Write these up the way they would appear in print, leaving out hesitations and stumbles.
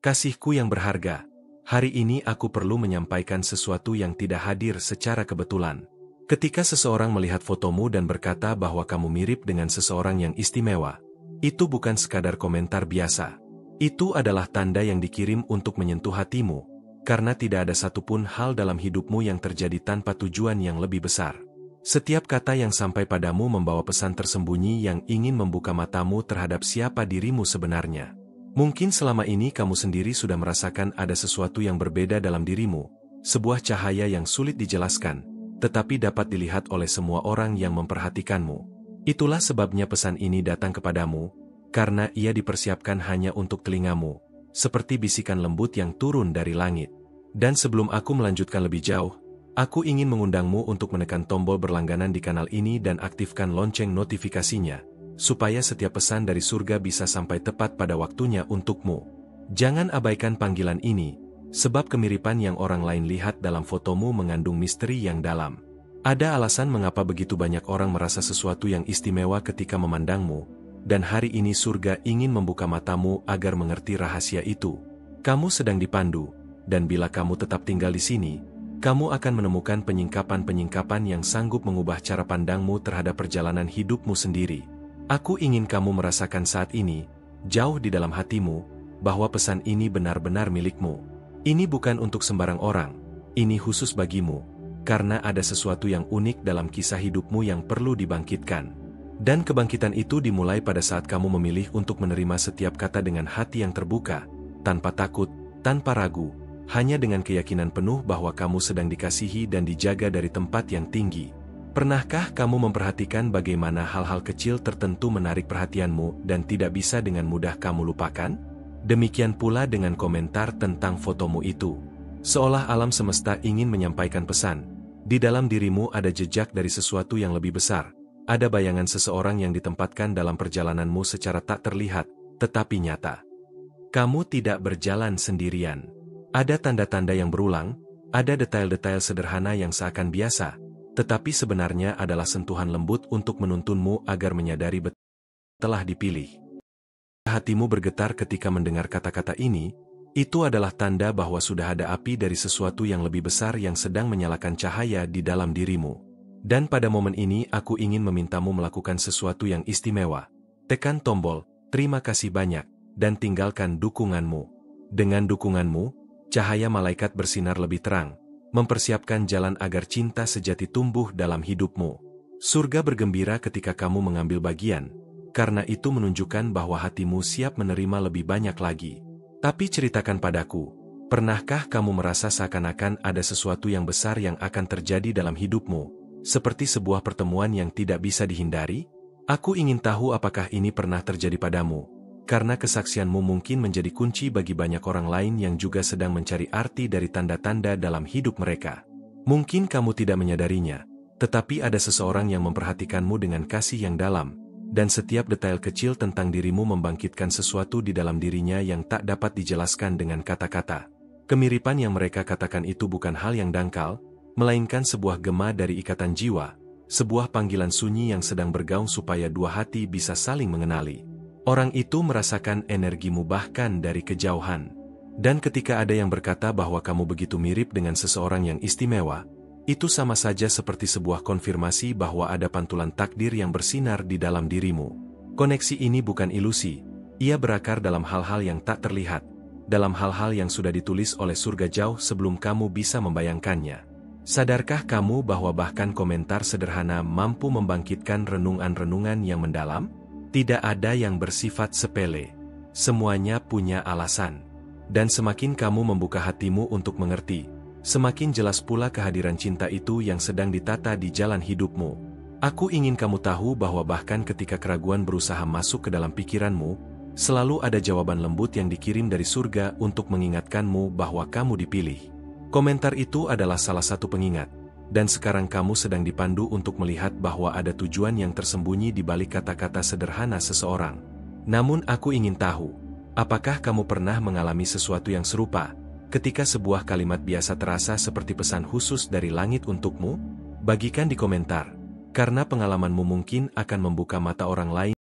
Kasihku yang berharga, hari ini aku perlu menyampaikan sesuatu yang tidak hadir secara kebetulan. Ketika seseorang melihat fotomu dan berkata bahwa kamu mirip dengan seseorang yang istimewa, itu bukan sekadar komentar biasa. Itu adalah tanda yang dikirim untuk menyentuh hatimu, karena tidak ada satupun hal dalam hidupmu yang terjadi tanpa tujuan yang lebih besar. Setiap kata yang sampai padamu membawa pesan tersembunyi yang ingin membuka matamu terhadap siapa dirimu sebenarnya. Mungkin selama ini kamu sendiri sudah merasakan ada sesuatu yang berbeda dalam dirimu, sebuah cahaya yang sulit dijelaskan, tetapi dapat dilihat oleh semua orang yang memperhatikanmu. Itulah sebabnya pesan ini datang kepadamu, karena ia dipersiapkan hanya untuk telingamu, seperti bisikan lembut yang turun dari langit. Dan sebelum aku melanjutkan lebih jauh, aku ingin mengundangmu untuk menekan tombol berlangganan di kanal ini dan aktifkan lonceng notifikasinya, supaya setiap pesan dari surga bisa sampai tepat pada waktunya untukmu. Jangan abaikan panggilan ini, sebab kemiripan yang orang lain lihat dalam fotomu mengandung misteri yang dalam. Ada alasan mengapa begitu banyak orang merasa sesuatu yang istimewa ketika memandangmu, dan hari ini surga ingin membuka matamu agar mengerti rahasia itu. Kamu sedang dipandu, dan bila kamu tetap tinggal di sini, kamu akan menemukan penyingkapan-penyingkapan yang sanggup mengubah cara pandangmu terhadap perjalanan hidupmu sendiri. Aku ingin kamu merasakan saat ini, jauh di dalam hatimu, bahwa pesan ini benar-benar milikmu. Ini bukan untuk sembarang orang, ini khusus bagimu, karena ada sesuatu yang unik dalam kisah hidupmu yang perlu dibangkitkan. Dan kebangkitan itu dimulai pada saat kamu memilih untuk menerima setiap kata dengan hati yang terbuka, tanpa takut, tanpa ragu, hanya dengan keyakinan penuh bahwa kamu sedang dikasihi dan dijaga dari tempat yang tinggi. Pernahkah kamu memperhatikan bagaimana hal-hal kecil tertentu menarik perhatianmu dan tidak bisa dengan mudah kamu lupakan? Demikian pula dengan komentar tentang fotomu itu. Seolah alam semesta ingin menyampaikan pesan, di dalam dirimu ada jejak dari sesuatu yang lebih besar, ada bayangan seseorang yang ditempatkan dalam perjalananmu secara tak terlihat, tetapi nyata. Kamu tidak berjalan sendirian. Ada tanda-tanda yang berulang, ada detail-detail sederhana yang seakan biasa, tetapi sebenarnya adalah sentuhan lembut untuk menuntunmu agar menyadari betul telah dipilih. Hatimu bergetar ketika mendengar kata-kata ini, itu adalah tanda bahwa sudah ada api dari sesuatu yang lebih besar yang sedang menyalakan cahaya di dalam dirimu. Dan pada momen ini aku ingin memintamu melakukan sesuatu yang istimewa. Tekan tombol, terima kasih banyak, dan tinggalkan dukunganmu. Dengan dukunganmu, cahaya malaikat bersinar lebih terang, mempersiapkan jalan agar cinta sejati tumbuh dalam hidupmu. Surga bergembira ketika kamu mengambil bagian, karena itu menunjukkan bahwa hatimu siap menerima lebih banyak lagi. Tapi ceritakan padaku, pernahkah kamu merasa seakan-akan ada sesuatu yang besar yang akan terjadi dalam hidupmu, seperti sebuah pertemuan yang tidak bisa dihindari? Aku ingin tahu apakah ini pernah terjadi padamu, karena kesaksianmu mungkin menjadi kunci bagi banyak orang lain yang juga sedang mencari arti dari tanda-tanda dalam hidup mereka. Mungkin kamu tidak menyadarinya, tetapi ada seseorang yang memperhatikanmu dengan kasih yang dalam, dan setiap detail kecil tentang dirimu membangkitkan sesuatu di dalam dirinya yang tak dapat dijelaskan dengan kata-kata. Kemiripan yang mereka katakan itu bukan hal yang dangkal, melainkan sebuah gema dari ikatan jiwa, sebuah panggilan sunyi yang sedang bergaung supaya dua hati bisa saling mengenali. Orang itu merasakan energimu bahkan dari kejauhan. Dan ketika ada yang berkata bahwa kamu begitu mirip dengan seseorang yang istimewa, itu sama saja seperti sebuah konfirmasi bahwa ada pantulan takdir yang bersinar di dalam dirimu. Koneksi ini bukan ilusi, ia berakar dalam hal-hal yang tak terlihat, dalam hal-hal yang sudah ditulis oleh surga jauh sebelum kamu bisa membayangkannya. Sadarkah kamu bahwa bahkan komentar sederhana mampu membangkitkan renungan-renungan yang mendalam? Tidak ada yang bersifat sepele. Semuanya punya alasan. Dan semakin kamu membuka hatimu untuk mengerti, semakin jelas pula kehadiran cinta itu yang sedang ditata di jalan hidupmu. Aku ingin kamu tahu bahwa bahkan ketika keraguan berusaha masuk ke dalam pikiranmu, selalu ada jawaban lembut yang dikirim dari surga untuk mengingatkanmu bahwa kamu dipilih. Komentar itu adalah salah satu pengingat. Dan sekarang kamu sedang dipandu untuk melihat bahwa ada tujuan yang tersembunyi di balik kata-kata sederhana seseorang. Namun aku ingin tahu, apakah kamu pernah mengalami sesuatu yang serupa, ketika sebuah kalimat biasa terasa seperti pesan khusus dari langit untukmu? Bagikan di komentar, karena pengalamanmu mungkin akan membuka mata orang lain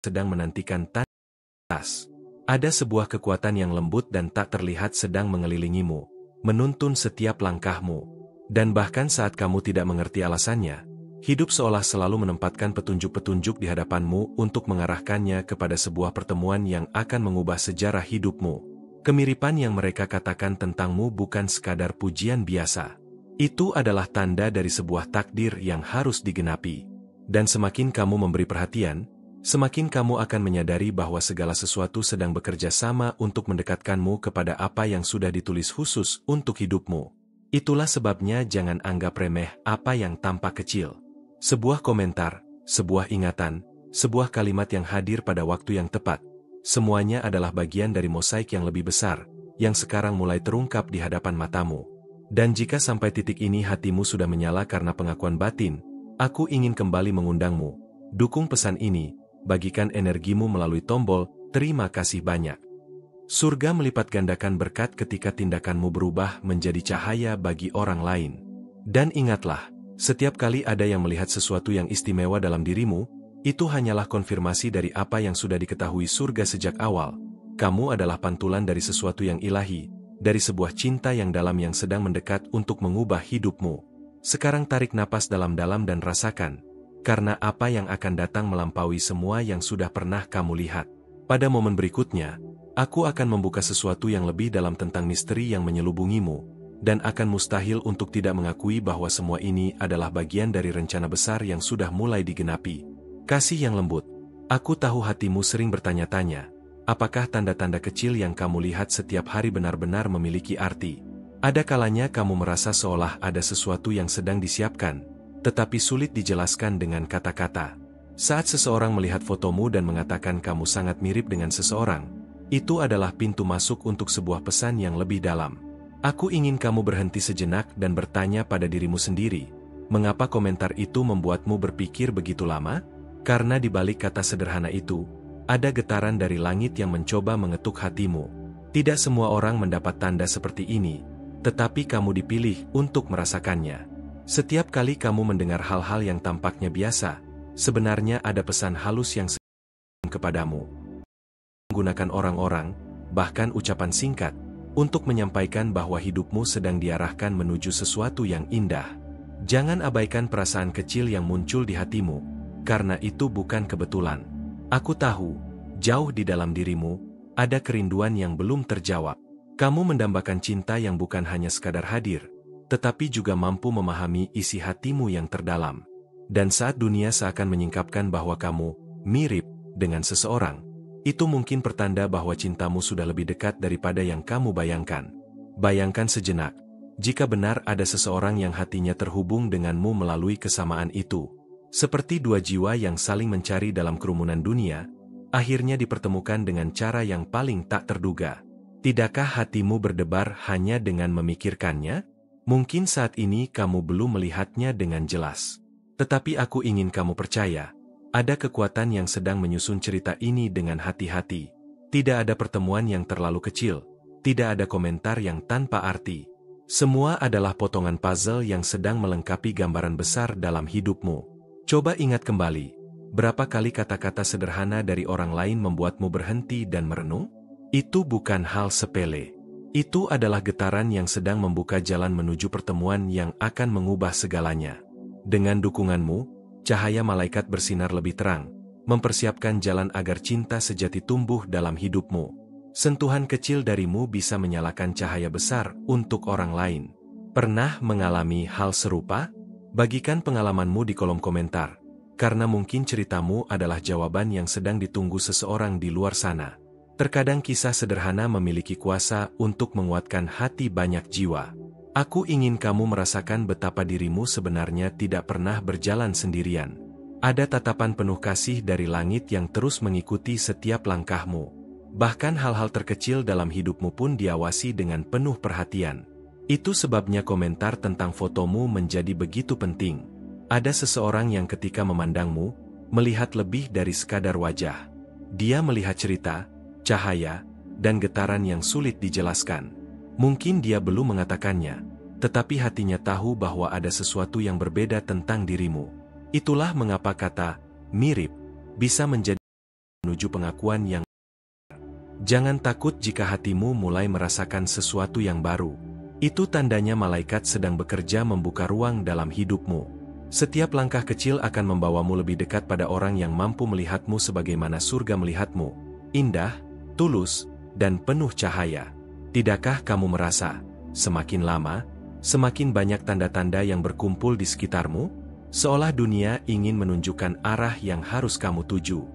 sedang menantikan tanda. Ada sebuah kekuatan yang lembut dan tak terlihat sedang mengelilingimu, menuntun setiap langkahmu. Dan bahkan saat kamu tidak mengerti alasannya, hidup seolah selalu menempatkan petunjuk-petunjuk di hadapanmu untuk mengarahkannya kepada sebuah pertemuan yang akan mengubah sejarah hidupmu. Kemiripan yang mereka katakan tentangmu bukan sekadar pujian biasa. Itu adalah tanda dari sebuah takdir yang harus digenapi. Dan semakin kamu memberi perhatian, semakin kamu akan menyadari bahwa segala sesuatu sedang bekerja sama untuk mendekatkanmu kepada apa yang sudah ditulis khusus untuk hidupmu. Itulah sebabnya jangan anggap remeh apa yang tampak kecil. Sebuah komentar, sebuah ingatan, sebuah kalimat yang hadir pada waktu yang tepat, semuanya adalah bagian dari mosaik yang lebih besar, yang sekarang mulai terungkap di hadapan matamu. Dan jika sampai titik ini hatimu sudah menyala karena pengakuan batin, aku ingin kembali mengundangmu. Dukung pesan ini, bagikan energimu melalui tombol terima kasih banyak. Surga melipat gandakan berkat ketika tindakanmu berubah menjadi cahaya bagi orang lain. Dan ingatlah, setiap kali ada yang melihat sesuatu yang istimewa dalam dirimu, itu hanyalah konfirmasi dari apa yang sudah diketahui surga sejak awal. Kamu adalah pantulan dari sesuatu yang ilahi, dari sebuah cinta yang dalam yang sedang mendekat untuk mengubah hidupmu. Sekarang tarik napas dalam-dalam dan rasakan, karena apa yang akan datang melampaui semua yang sudah pernah kamu lihat. Pada momen berikutnya, aku akan membuka sesuatu yang lebih dalam tentang misteri yang menyelubungimu, dan akan mustahil untuk tidak mengakui bahwa semua ini adalah bagian dari rencana besar yang sudah mulai digenapi. Kasih yang lembut, aku tahu hatimu sering bertanya-tanya, apakah tanda-tanda kecil yang kamu lihat setiap hari benar-benar memiliki arti? Ada kalanya kamu merasa seolah ada sesuatu yang sedang disiapkan, tetapi sulit dijelaskan dengan kata-kata. Saat seseorang melihat fotomu dan mengatakan kamu sangat mirip dengan seseorang, itu adalah pintu masuk untuk sebuah pesan yang lebih dalam. Aku ingin kamu berhenti sejenak dan bertanya pada dirimu sendiri, mengapa komentar itu membuatmu berpikir begitu lama? Karena di balik kata sederhana itu, ada getaran dari langit yang mencoba mengetuk hatimu. Tidak semua orang mendapat tanda seperti ini, tetapi kamu dipilih untuk merasakannya. Setiap kali kamu mendengar hal-hal yang tampaknya biasa, sebenarnya ada pesan halus yang kepadamu. Menggunakan orang-orang, bahkan ucapan singkat, untuk menyampaikan bahwa hidupmu sedang diarahkan menuju sesuatu yang indah. Jangan abaikan perasaan kecil yang muncul di hatimu, karena itu bukan kebetulan. Aku tahu, jauh di dalam dirimu, ada kerinduan yang belum terjawab. Kamu mendambakan cinta yang bukan hanya sekadar hadir, tetapi juga mampu memahami isi hatimu yang terdalam. Dan saat dunia seakan menyingkapkan bahwa kamu mirip dengan seseorang, itu mungkin pertanda bahwa cintamu sudah lebih dekat daripada yang kamu bayangkan. Bayangkan sejenak, jika benar ada seseorang yang hatinya terhubung denganmu melalui kesamaan itu. Seperti dua jiwa yang saling mencari dalam kerumunan dunia, akhirnya dipertemukan dengan cara yang paling tak terduga. Tidakkah hatimu berdebar hanya dengan memikirkannya? Mungkin saat ini kamu belum melihatnya dengan jelas. Tetapi aku ingin kamu percaya, ada kekuatan yang sedang menyusun cerita ini dengan hati-hati. Tidak ada pertemuan yang terlalu kecil, tidak ada komentar yang tanpa arti. Semua adalah potongan puzzle yang sedang melengkapi gambaran besar dalam hidupmu. Coba ingat kembali, berapa kali kata-kata sederhana dari orang lain membuatmu berhenti dan merenung? Itu bukan hal sepele. Itu adalah getaran yang sedang membuka jalan menuju pertemuan yang akan mengubah segalanya. Dengan dukunganmu, cahaya malaikat bersinar lebih terang, mempersiapkan jalan agar cinta sejati tumbuh dalam hidupmu. Sentuhan kecil darimu bisa menyalakan cahaya besar untuk orang lain. Pernah mengalami hal serupa? Bagikan pengalamanmu di kolom komentar, karena mungkin ceritamu adalah jawaban yang sedang ditunggu seseorang di luar sana. Terkadang kisah sederhana memiliki kuasa untuk menguatkan hati banyak jiwa. Aku ingin kamu merasakan betapa dirimu sebenarnya tidak pernah berjalan sendirian. Ada tatapan penuh kasih dari langit yang terus mengikuti setiap langkahmu. Bahkan hal-hal terkecil dalam hidupmu pun diawasi dengan penuh perhatian. Itu sebabnya komentar tentang fotomu menjadi begitu penting. Ada seseorang yang ketika memandangmu, melihat lebih dari sekadar wajah. Dia melihat cerita, cahaya, dan getaran yang sulit dijelaskan. Mungkin dia belum mengatakannya, tetapi hatinya tahu bahwa ada sesuatu yang berbeda tentang dirimu. Itulah mengapa kata mirip bisa menjadi menuju pengakuan yang Jangan takut jika hatimu mulai merasakan sesuatu yang baru. Itu tandanya malaikat sedang bekerja membuka ruang dalam hidupmu. Setiap langkah kecil akan membawamu lebih dekat pada orang yang mampu melihatmu sebagaimana surga melihatmu. Indah, tulus, dan penuh cahaya. Tidakkah kamu merasa, semakin lama, semakin banyak tanda-tanda yang berkumpul di sekitarmu? Seolah dunia ingin menunjukkan arah yang harus kamu tuju.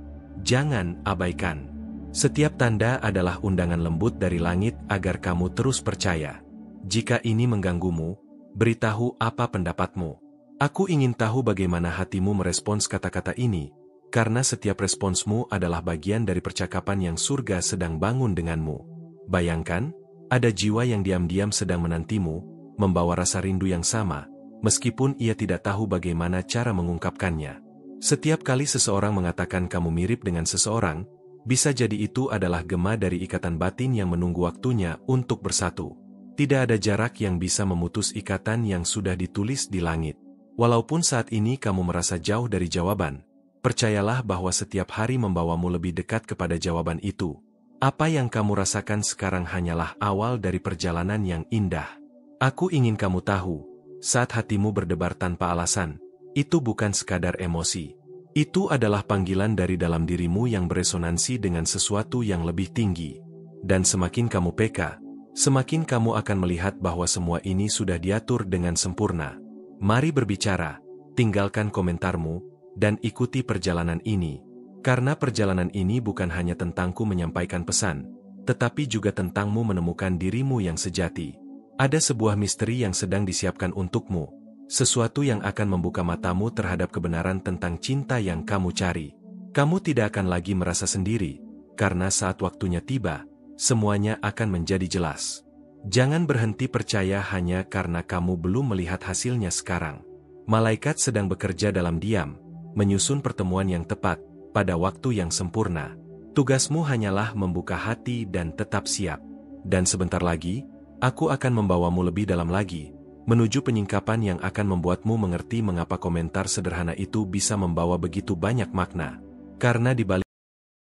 Jangan abaikan. Setiap tanda adalah undangan lembut dari langit agar kamu terus percaya. Jika ini mengganggumu, beritahu apa pendapatmu. Aku ingin tahu bagaimana hatimu merespons kata-kata ini, karena setiap responsmu adalah bagian dari percakapan yang surga sedang bangun denganmu. Bayangkan, ada jiwa yang diam-diam sedang menantimu, membawa rasa rindu yang sama, meskipun ia tidak tahu bagaimana cara mengungkapkannya. Setiap kali seseorang mengatakan kamu mirip dengan seseorang, bisa jadi itu adalah gema dari ikatan batin yang menunggu waktunya untuk bersatu. Tidak ada jarak yang bisa memutus ikatan yang sudah ditulis di langit. Walaupun saat ini kamu merasa jauh dari jawaban, percayalah bahwa setiap hari membawamu lebih dekat kepada jawaban itu. Apa yang kamu rasakan sekarang hanyalah awal dari perjalanan yang indah. Aku ingin kamu tahu, saat hatimu berdebar tanpa alasan, itu bukan sekadar emosi. Itu adalah panggilan dari dalam dirimu yang beresonansi dengan sesuatu yang lebih tinggi. Dan semakin kamu peka, semakin kamu akan melihat bahwa semua ini sudah diatur dengan sempurna. Mari berbicara, tinggalkan komentarmu, dan ikuti perjalanan ini. Karena perjalanan ini bukan hanya tentangku menyampaikan pesan, tetapi juga tentangmu menemukan dirimu yang sejati. Ada sebuah misteri yang sedang disiapkan untukmu. Sesuatu yang akan membuka matamu terhadap kebenaran tentang cinta yang kamu cari. Kamu tidak akan lagi merasa sendiri, karena saat waktunya tiba, semuanya akan menjadi jelas. Jangan berhenti percaya hanya karena kamu belum melihat hasilnya sekarang. Malaikat sedang bekerja dalam diam, menyusun pertemuan yang tepat, pada waktu yang sempurna. Tugasmu hanyalah membuka hati dan tetap siap. Dan sebentar lagi, aku akan membawamu lebih dalam lagi, menuju penyingkapan yang akan membuatmu mengerti mengapa komentar sederhana itu bisa membawa begitu banyak makna. Karena di balik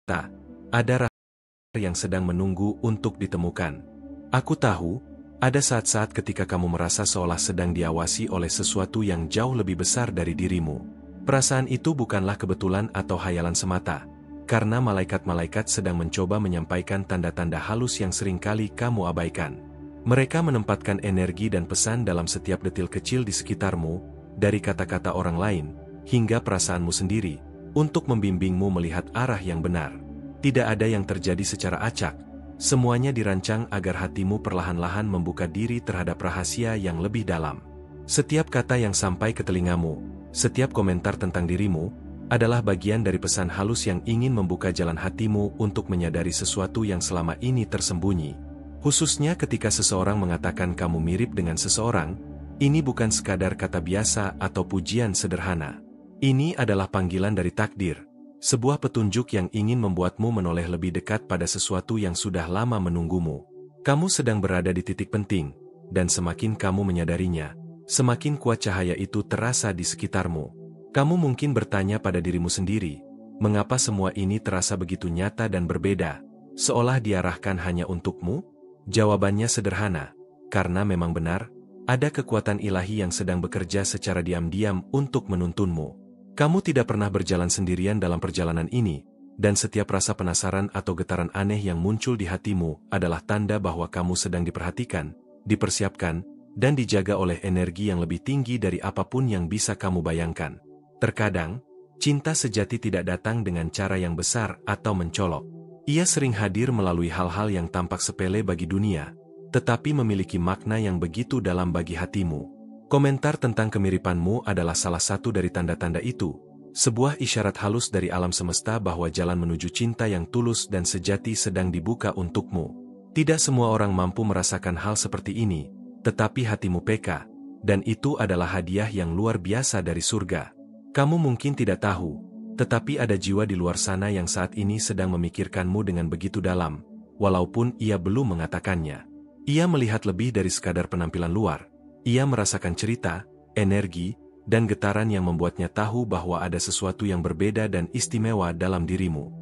kita, ada rasa yang sedang menunggu untuk ditemukan. Aku tahu, ada saat-saat ketika kamu merasa seolah sedang diawasi oleh sesuatu yang jauh lebih besar dari dirimu. Perasaan itu bukanlah kebetulan atau hayalan semata, karena malaikat-malaikat sedang mencoba menyampaikan tanda-tanda halus yang seringkali kamu abaikan. Mereka menempatkan energi dan pesan dalam setiap detil kecil di sekitarmu, dari kata-kata orang lain, hingga perasaanmu sendiri, untuk membimbingmu melihat arah yang benar. Tidak ada yang terjadi secara acak, semuanya dirancang agar hatimu perlahan-lahan membuka diri terhadap rahasia yang lebih dalam. Setiap kata yang sampai ke telingamu, setiap komentar tentang dirimu, adalah bagian dari pesan halus yang ingin membuka jalan hatimu untuk menyadari sesuatu yang selama ini tersembunyi. Khususnya ketika seseorang mengatakan kamu mirip dengan seseorang, ini bukan sekadar kata biasa atau pujian sederhana. Ini adalah panggilan dari takdir, sebuah petunjuk yang ingin membuatmu menoleh lebih dekat pada sesuatu yang sudah lama menunggumu. Kamu sedang berada di titik penting, dan semakin kamu menyadarinya, semakin kuat cahaya itu terasa di sekitarmu. Kamu mungkin bertanya pada dirimu sendiri, mengapa semua ini terasa begitu nyata dan berbeda, seolah diarahkan hanya untukmu? Jawabannya sederhana, karena memang benar, ada kekuatan ilahi yang sedang bekerja secara diam-diam untuk menuntunmu. Kamu tidak pernah berjalan sendirian dalam perjalanan ini, dan setiap rasa penasaran atau getaran aneh yang muncul di hatimu adalah tanda bahwa kamu sedang diperhatikan, dipersiapkan, dan dijaga oleh energi yang lebih tinggi dari apapun yang bisa kamu bayangkan. Terkadang, cinta sejati tidak datang dengan cara yang besar atau mencolok. Ia sering hadir melalui hal-hal yang tampak sepele bagi dunia, tetapi memiliki makna yang begitu dalam bagi hatimu. Komentar tentang kemiripanmu adalah salah satu dari tanda-tanda itu, sebuah isyarat halus dari alam semesta bahwa jalan menuju cinta yang tulus dan sejati sedang dibuka untukmu. Tidak semua orang mampu merasakan hal seperti ini, tetapi hatimu peka, dan itu adalah hadiah yang luar biasa dari surga. Kamu mungkin tidak tahu, tetapi ada jiwa di luar sana yang saat ini sedang memikirkanmu dengan begitu dalam, walaupun ia belum mengatakannya. Ia melihat lebih dari sekadar penampilan luar. Ia merasakan cerita, energi, dan getaran yang membuatnya tahu bahwa ada sesuatu yang berbeda dan istimewa dalam dirimu.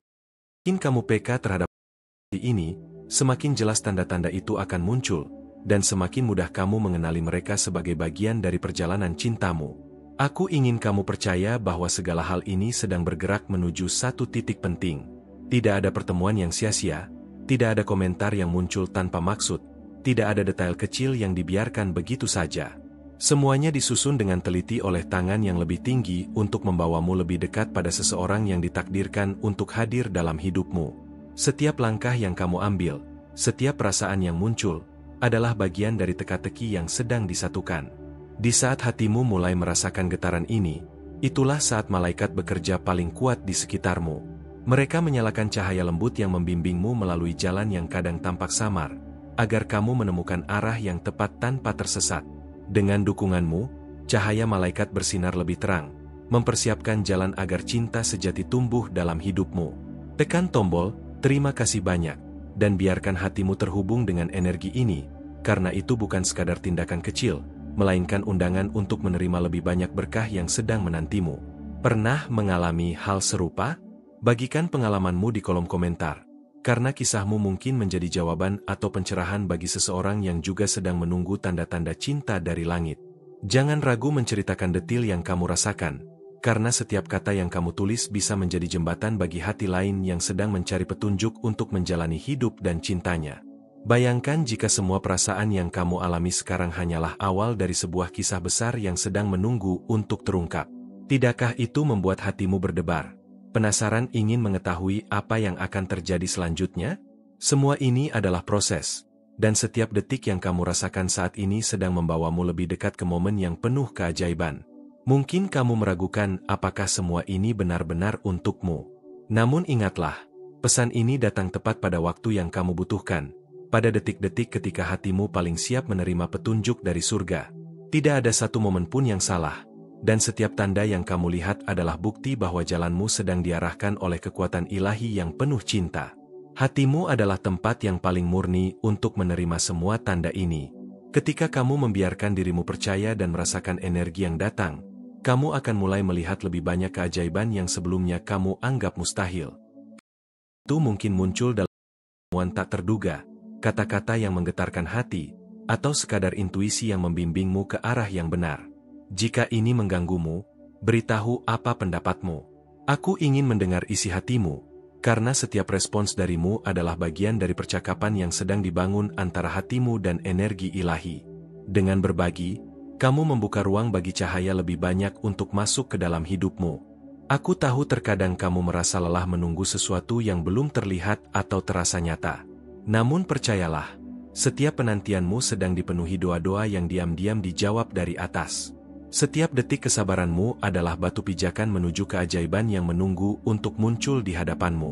Mungkin kamu peka terhadap ini, semakin jelas tanda-tanda itu akan muncul, dan semakin mudah kamu mengenali mereka sebagai bagian dari perjalanan cintamu. Aku ingin kamu percaya bahwa segala hal ini sedang bergerak menuju satu titik penting. Tidak ada pertemuan yang sia-sia, tidak ada komentar yang muncul tanpa maksud, tidak ada detail kecil yang dibiarkan begitu saja. Semuanya disusun dengan teliti oleh tangan yang lebih tinggi untuk membawamu lebih dekat pada seseorang yang ditakdirkan untuk hadir dalam hidupmu. Setiap langkah yang kamu ambil, setiap perasaan yang muncul, adalah bagian dari teka-teki yang sedang disatukan. Di saat hatimu mulai merasakan getaran ini, itulah saat malaikat bekerja paling kuat di sekitarmu. Mereka menyalakan cahaya lembut yang membimbingmu melalui jalan yang kadang tampak samar, agar kamu menemukan arah yang tepat tanpa tersesat. Dengan dukunganmu, cahaya malaikat bersinar lebih terang, mempersiapkan jalan agar cinta sejati tumbuh dalam hidupmu. Tekan tombol "Terima kasih banyak", dan biarkan hatimu terhubung dengan energi ini, karena itu bukan sekadar tindakan kecil, melainkan undangan untuk menerima lebih banyak berkah yang sedang menantimu. Pernah mengalami hal serupa? Bagikan pengalamanmu di kolom komentar, karena kisahmu mungkin menjadi jawaban atau pencerahan bagi seseorang yang juga sedang menunggu tanda-tanda cinta dari langit. Jangan ragu menceritakan detil yang kamu rasakan, karena setiap kata yang kamu tulis bisa menjadi jembatan bagi hati lain yang sedang mencari petunjuk untuk menjalani hidup dan cintanya. Bayangkan jika semua perasaan yang kamu alami sekarang hanyalah awal dari sebuah kisah besar yang sedang menunggu untuk terungkap. Tidakkah itu membuat hatimu berdebar? Penasaran ingin mengetahui apa yang akan terjadi selanjutnya? Semua ini adalah proses, dan setiap detik yang kamu rasakan saat ini sedang membawamu lebih dekat ke momen yang penuh keajaiban. Mungkin kamu meragukan apakah semua ini benar-benar untukmu. Namun ingatlah, pesan ini datang tepat pada waktu yang kamu butuhkan, pada detik-detik ketika hatimu paling siap menerima petunjuk dari surga. Tidak ada satu momen pun yang salah, dan setiap tanda yang kamu lihat adalah bukti bahwa jalanmu sedang diarahkan oleh kekuatan ilahi yang penuh cinta. Hatimu adalah tempat yang paling murni untuk menerima semua tanda ini. Ketika kamu membiarkan dirimu percaya dan merasakan energi yang datang, kamu akan mulai melihat lebih banyak keajaiban yang sebelumnya kamu anggap mustahil. Itu mungkin muncul dalam pertemuan tak terduga, kata-kata yang menggetarkan hati, atau sekadar intuisi yang membimbingmu ke arah yang benar. Jika ini mengganggumu, beritahu apa pendapatmu. Aku ingin mendengar isi hatimu, karena setiap respons darimu adalah bagian dari percakapan yang sedang dibangun antara hatimu dan energi ilahi. Dengan berbagi, kamu membuka ruang bagi cahaya lebih banyak untuk masuk ke dalam hidupmu. Aku tahu terkadang kamu merasa lelah menunggu sesuatu yang belum terlihat atau terasa nyata. Namun percayalah, setiap penantianmu sedang dipenuhi doa-doa yang diam-diam dijawab dari atas. Setiap detik kesabaranmu adalah batu pijakan menuju keajaiban yang menunggu untuk muncul di hadapanmu.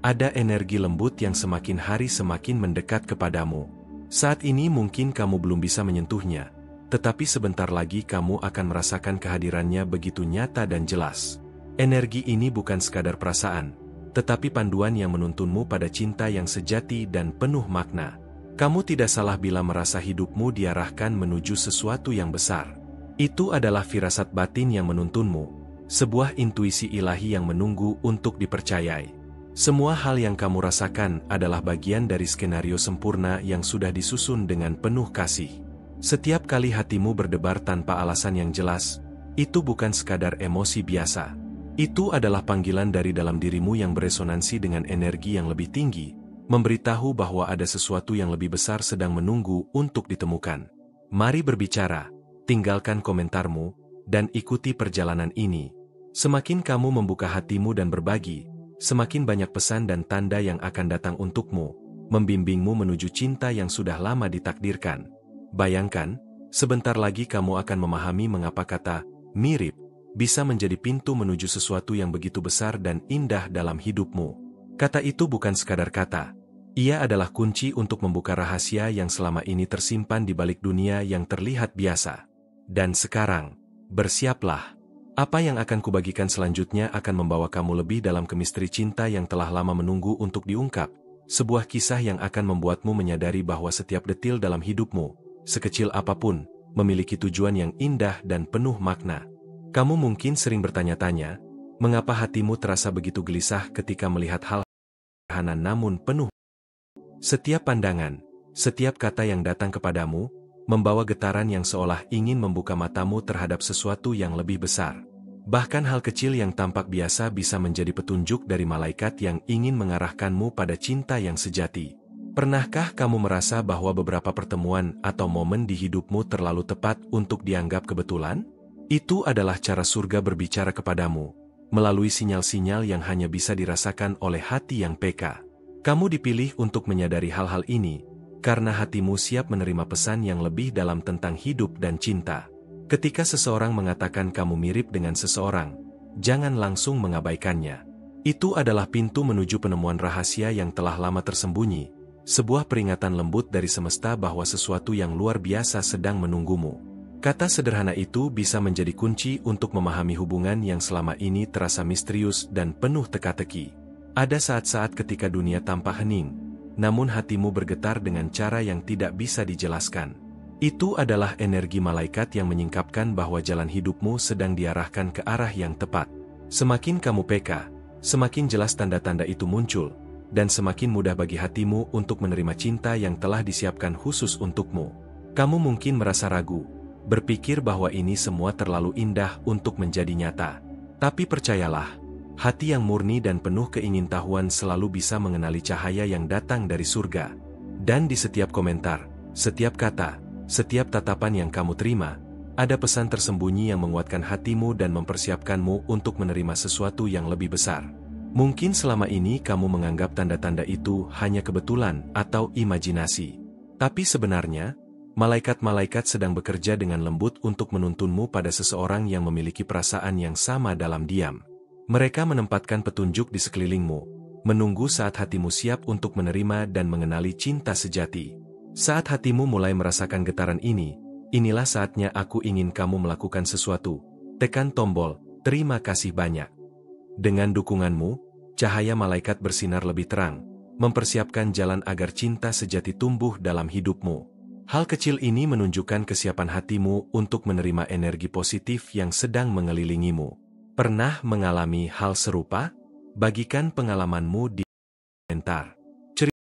Ada energi lembut yang semakin hari semakin mendekat kepadamu. Saat ini mungkin kamu belum bisa menyentuhnya, tetapi sebentar lagi kamu akan merasakan kehadirannya begitu nyata dan jelas. Energi ini bukan sekadar perasaan, tetapi panduan yang menuntunmu pada cinta yang sejati dan penuh makna. Kamu tidak salah bila merasa hidupmu diarahkan menuju sesuatu yang besar. Itu adalah firasat batin yang menuntunmu, sebuah intuisi ilahi yang menunggu untuk dipercayai. Semua hal yang kamu rasakan adalah bagian dari skenario sempurna yang sudah disusun dengan penuh kasih. Setiap kali hatimu berdebar tanpa alasan yang jelas, itu bukan sekadar emosi biasa. Itu adalah panggilan dari dalam dirimu yang beresonansi dengan energi yang lebih tinggi, memberitahu bahwa ada sesuatu yang lebih besar sedang menunggu untuk ditemukan. Mari berbicara, tinggalkan komentarmu, dan ikuti perjalanan ini. Semakin kamu membuka hatimu dan berbagi, semakin banyak pesan dan tanda yang akan datang untukmu, membimbingmu menuju cinta yang sudah lama ditakdirkan. Bayangkan, sebentar lagi kamu akan memahami mengapa kata "mirip" bisa menjadi pintu menuju sesuatu yang begitu besar dan indah dalam hidupmu. Kata itu bukan sekadar kata. Ia adalah kunci untuk membuka rahasia yang selama ini tersimpan di balik dunia yang terlihat biasa. Dan sekarang, bersiaplah. Apa yang akan kubagikan selanjutnya akan membawa kamu lebih dalam ke misteri cinta yang telah lama menunggu untuk diungkap. Sebuah kisah yang akan membuatmu menyadari bahwa setiap detil dalam hidupmu, sekecil apapun, memiliki tujuan yang indah dan penuh makna. Kamu mungkin sering bertanya-tanya, mengapa hatimu terasa begitu gelisah ketika melihat hal sederhana namun penuh Setiap pandangan, setiap kata yang datang kepadamu, membawa getaran yang seolah ingin membuka matamu terhadap sesuatu yang lebih besar. Bahkan hal kecil yang tampak biasa bisa menjadi petunjuk dari malaikat yang ingin mengarahkanmu pada cinta yang sejati. Pernahkah kamu merasa bahwa beberapa pertemuan atau momen di hidupmu terlalu tepat untuk dianggap kebetulan? Itu adalah cara surga berbicara kepadamu, melalui sinyal-sinyal yang hanya bisa dirasakan oleh hati yang peka. Kamu dipilih untuk menyadari hal-hal ini, karena hatimu siap menerima pesan yang lebih dalam tentang hidup dan cinta. Ketika seseorang mengatakan kamu mirip dengan seseorang, jangan langsung mengabaikannya. Itu adalah pintu menuju penemuan rahasia yang telah lama tersembunyi, sebuah peringatan lembut dari semesta bahwa sesuatu yang luar biasa sedang menunggumu. Kata sederhana itu bisa menjadi kunci untuk memahami hubungan yang selama ini terasa misterius dan penuh teka-teki. Ada saat-saat ketika dunia tampak hening, namun hatimu bergetar dengan cara yang tidak bisa dijelaskan. Itu adalah energi malaikat yang menyingkapkan bahwa jalan hidupmu sedang diarahkan ke arah yang tepat. Semakin kamu peka, semakin jelas tanda-tanda itu muncul, dan semakin mudah bagi hatimu untuk menerima cinta yang telah disiapkan khusus untukmu. Kamu mungkin merasa ragu, berpikir bahwa ini semua terlalu indah untuk menjadi nyata. Tapi percayalah, hati yang murni dan penuh keingintahuan selalu bisa mengenali cahaya yang datang dari surga. Dan di setiap komentar, setiap kata, setiap tatapan yang kamu terima, ada pesan tersembunyi yang menguatkan hatimu dan mempersiapkanmu untuk menerima sesuatu yang lebih besar. Mungkin selama ini kamu menganggap tanda-tanda itu hanya kebetulan atau imajinasi. Tapi sebenarnya, malaikat-malaikat sedang bekerja dengan lembut untuk menuntunmu pada seseorang yang memiliki perasaan yang sama dalam diam. Mereka menempatkan petunjuk di sekelilingmu, menunggu saat hatimu siap untuk menerima dan mengenali cinta sejati. Saat hatimu mulai merasakan getaran ini, inilah saatnya aku ingin kamu melakukan sesuatu. Tekan tombol, terima kasih banyak. Dengan dukunganmu, cahaya malaikat bersinar lebih terang, mempersiapkan jalan agar cinta sejati tumbuh dalam hidupmu. Hal kecil ini menunjukkan kesiapan hatimu untuk menerima energi positif yang sedang mengelilingimu. Pernah mengalami hal serupa? Bagikan pengalamanmu di komentar. Cerita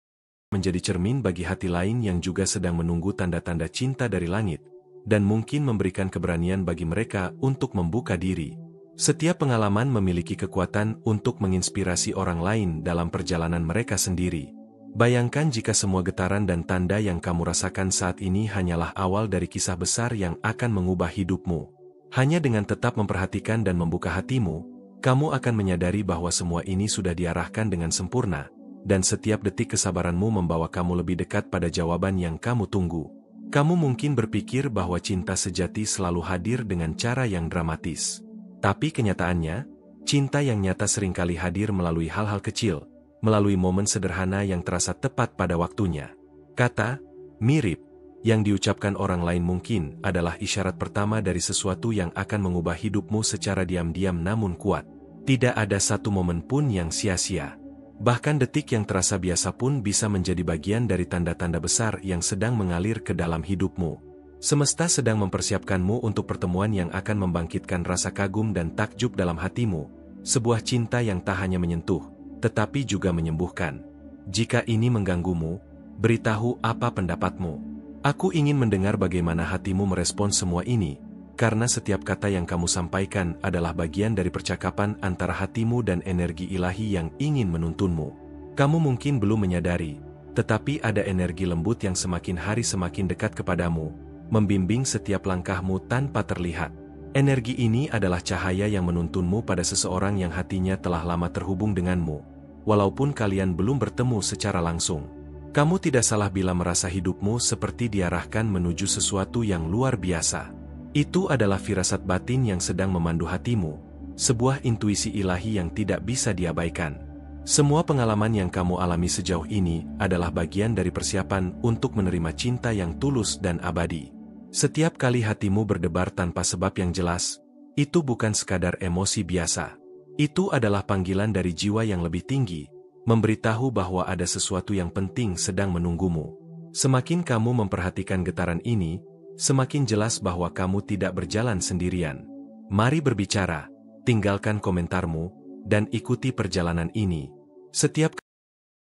menjadi cermin bagi hati lain yang juga sedang menunggu tanda-tanda cinta dari langit, dan mungkin memberikan keberanian bagi mereka untuk membuka diri. Setiap pengalaman memiliki kekuatan untuk menginspirasi orang lain dalam perjalanan mereka sendiri. Bayangkan jika semua getaran dan tanda yang kamu rasakan saat ini hanyalah awal dari kisah besar yang akan mengubah hidupmu. Hanya dengan tetap memperhatikan dan membuka hatimu, kamu akan menyadari bahwa semua ini sudah diarahkan dengan sempurna, dan setiap detik kesabaranmu membawa kamu lebih dekat pada jawaban yang kamu tunggu. Kamu mungkin berpikir bahwa cinta sejati selalu hadir dengan cara yang dramatis. Tapi kenyataannya, cinta yang nyata seringkali hadir melalui hal-hal kecil, melalui momen sederhana yang terasa tepat pada waktunya. Kata, mirip, yang diucapkan orang lain mungkin adalah isyarat pertama dari sesuatu yang akan mengubah hidupmu secara diam-diam namun kuat. Tidak ada satu momen pun yang sia-sia. Bahkan detik yang terasa biasa pun bisa menjadi bagian dari tanda-tanda besar yang sedang mengalir ke dalam hidupmu. Semesta sedang mempersiapkanmu untuk pertemuan yang akan membangkitkan rasa kagum dan takjub dalam hatimu. Sebuah cinta yang tak hanya menyentuh, tetapi juga menyembuhkan. Jika ini mengganggumu, beritahu apa pendapatmu. Aku ingin mendengar bagaimana hatimu merespons semua ini, karena setiap kata yang kamu sampaikan adalah bagian dari percakapan antara hatimu dan energi ilahi yang ingin menuntunmu. Kamu mungkin belum menyadari, tetapi ada energi lembut yang semakin hari semakin dekat kepadamu, membimbing setiap langkahmu tanpa terlihat. Energi ini adalah cahaya yang menuntunmu pada seseorang yang hatinya telah lama terhubung denganmu, walaupun kalian belum bertemu secara langsung. Kamu tidak salah bila merasa hidupmu seperti diarahkan menuju sesuatu yang luar biasa. Itu adalah firasat batin yang sedang memandu hatimu, sebuah intuisi ilahi yang tidak bisa diabaikan. Semua pengalaman yang kamu alami sejauh ini adalah bagian dari persiapan untuk menerima cinta yang tulus dan abadi. Setiap kali hatimu berdebar tanpa sebab yang jelas, itu bukan sekadar emosi biasa. Itu adalah panggilan dari jiwa yang lebih tinggi, memberitahu bahwa ada sesuatu yang penting sedang menunggumu. Semakin kamu memperhatikan getaran ini, semakin jelas bahwa kamu tidak berjalan sendirian. Mari berbicara, tinggalkan komentarmu, dan ikuti perjalanan ini. Setiap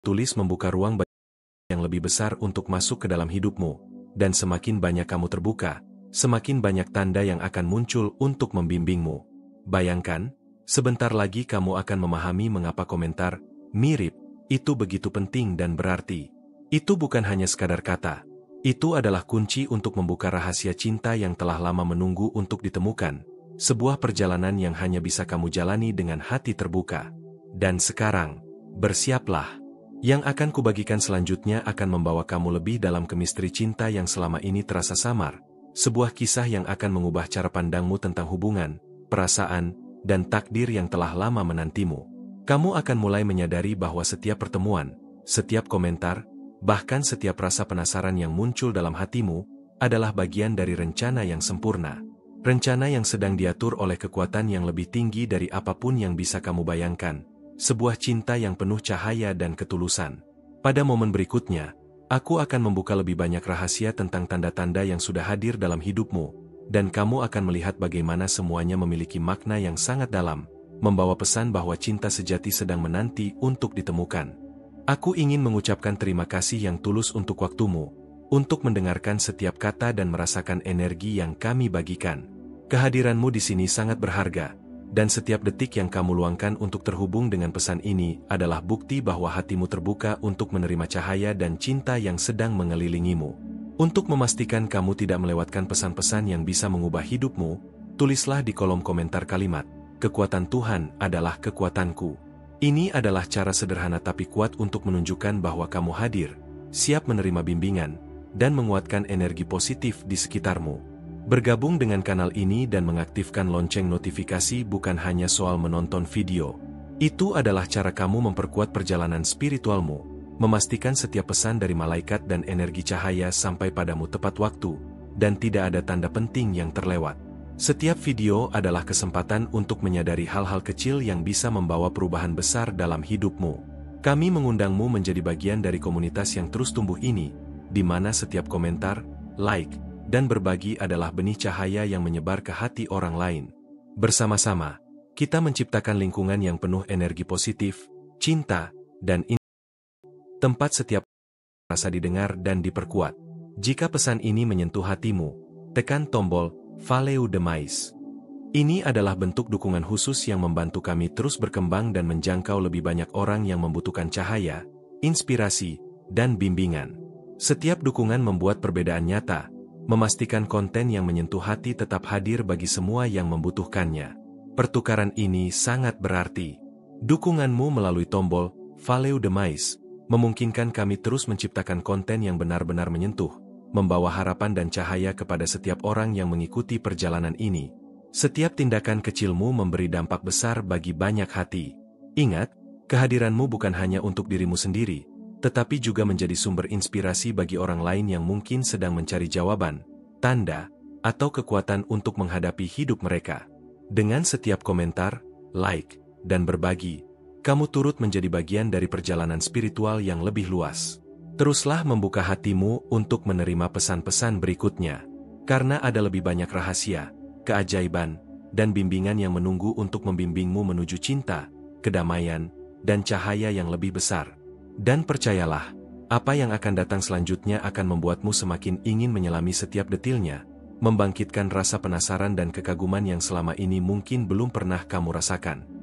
tulis membuka ruang bagi yang yang lebih besar untuk masuk ke dalam hidupmu, dan semakin banyak kamu terbuka, semakin banyak tanda yang akan muncul untuk membimbingmu. Bayangkan, sebentar lagi kamu akan memahami mengapa komentar mirip itu begitu penting dan berarti. Itu bukan hanya sekadar kata. Itu adalah kunci untuk membuka rahasia cinta yang telah lama menunggu untuk ditemukan. Sebuah perjalanan yang hanya bisa kamu jalani dengan hati terbuka. Dan sekarang, bersiaplah. Yang akan kubagikan selanjutnya akan membawa kamu lebih dalam kemistri cinta yang selama ini terasa samar. Sebuah kisah yang akan mengubah cara pandangmu tentang hubungan, perasaan, dan takdir yang telah lama menantimu. Kamu akan mulai menyadari bahwa setiap pertemuan, setiap komentar, bahkan setiap rasa penasaran yang muncul dalam hatimu, adalah bagian dari rencana yang sempurna. Rencana yang sedang diatur oleh kekuatan yang lebih tinggi dari apapun yang bisa kamu bayangkan. Sebuah cinta yang penuh cahaya dan ketulusan. Pada momen berikutnya, aku akan membuka lebih banyak rahasia tentang tanda-tanda yang sudah hadir dalam hidupmu, dan kamu akan melihat bagaimana semuanya memiliki makna yang sangat dalam, membawa pesan bahwa cinta sejati sedang menanti untuk ditemukan. Aku ingin mengucapkan terima kasih yang tulus untuk waktumu, untuk mendengarkan setiap kata dan merasakan energi yang kami bagikan. Kehadiranmu di sini sangat berharga, dan setiap detik yang kamu luangkan untuk terhubung dengan pesan ini adalah bukti bahwa hatimu terbuka untuk menerima cahaya dan cinta yang sedang mengelilingimu. Untuk memastikan kamu tidak melewatkan pesan-pesan yang bisa mengubah hidupmu, tulislah di kolom komentar kalimat, "Kekuatan Tuhan adalah kekuatanku." Ini adalah cara sederhana tapi kuat untuk menunjukkan bahwa kamu hadir, siap menerima bimbingan, dan menguatkan energi positif di sekitarmu. Bergabung dengan kanal ini dan mengaktifkan lonceng notifikasi bukan hanya soal menonton video. Itu adalah cara kamu memperkuat perjalanan spiritualmu, memastikan setiap pesan dari malaikat dan energi cahaya sampai padamu tepat waktu, dan tidak ada tanda penting yang terlewat. Setiap video adalah kesempatan untuk menyadari hal-hal kecil yang bisa membawa perubahan besar dalam hidupmu. Kami mengundangmu menjadi bagian dari komunitas yang terus tumbuh ini, di mana setiap komentar, like, dan berbagi adalah benih cahaya yang menyebar ke hati orang lain. Bersama-sama, kita menciptakan lingkungan yang penuh energi positif, cinta, dan tempat setiap rasa didengar dan diperkuat. Jika pesan ini menyentuh hatimu, tekan tombol Follow the Mais. Ini adalah bentuk dukungan khusus yang membantu kami terus berkembang dan menjangkau lebih banyak orang yang membutuhkan cahaya, inspirasi, dan bimbingan. Setiap dukungan membuat perbedaan nyata, memastikan konten yang menyentuh hati tetap hadir bagi semua yang membutuhkannya. Pertukaran ini sangat berarti. Dukunganmu melalui tombol Follow the Mais memungkinkan kami terus menciptakan konten yang benar-benar menyentuh, membawa harapan dan cahaya kepada setiap orang yang mengikuti perjalanan ini. Setiap tindakan kecilmu memberi dampak besar bagi banyak hati. Ingat, kehadiranmu bukan hanya untuk dirimu sendiri, tetapi juga menjadi sumber inspirasi bagi orang lain yang mungkin sedang mencari jawaban, tanda, atau kekuatan untuk menghadapi hidup mereka. Dengan setiap komentar, like, dan berbagi, kamu turut menjadi bagian dari perjalanan spiritual yang lebih luas. Teruslah membuka hatimu untuk menerima pesan-pesan berikutnya, karena ada lebih banyak rahasia, keajaiban, dan bimbingan yang menunggu untuk membimbingmu menuju cinta, kedamaian, dan cahaya yang lebih besar. Dan percayalah, apa yang akan datang selanjutnya akan membuatmu semakin ingin menyelami setiap detilnya, membangkitkan rasa penasaran dan kekaguman yang selama ini mungkin belum pernah kamu rasakan.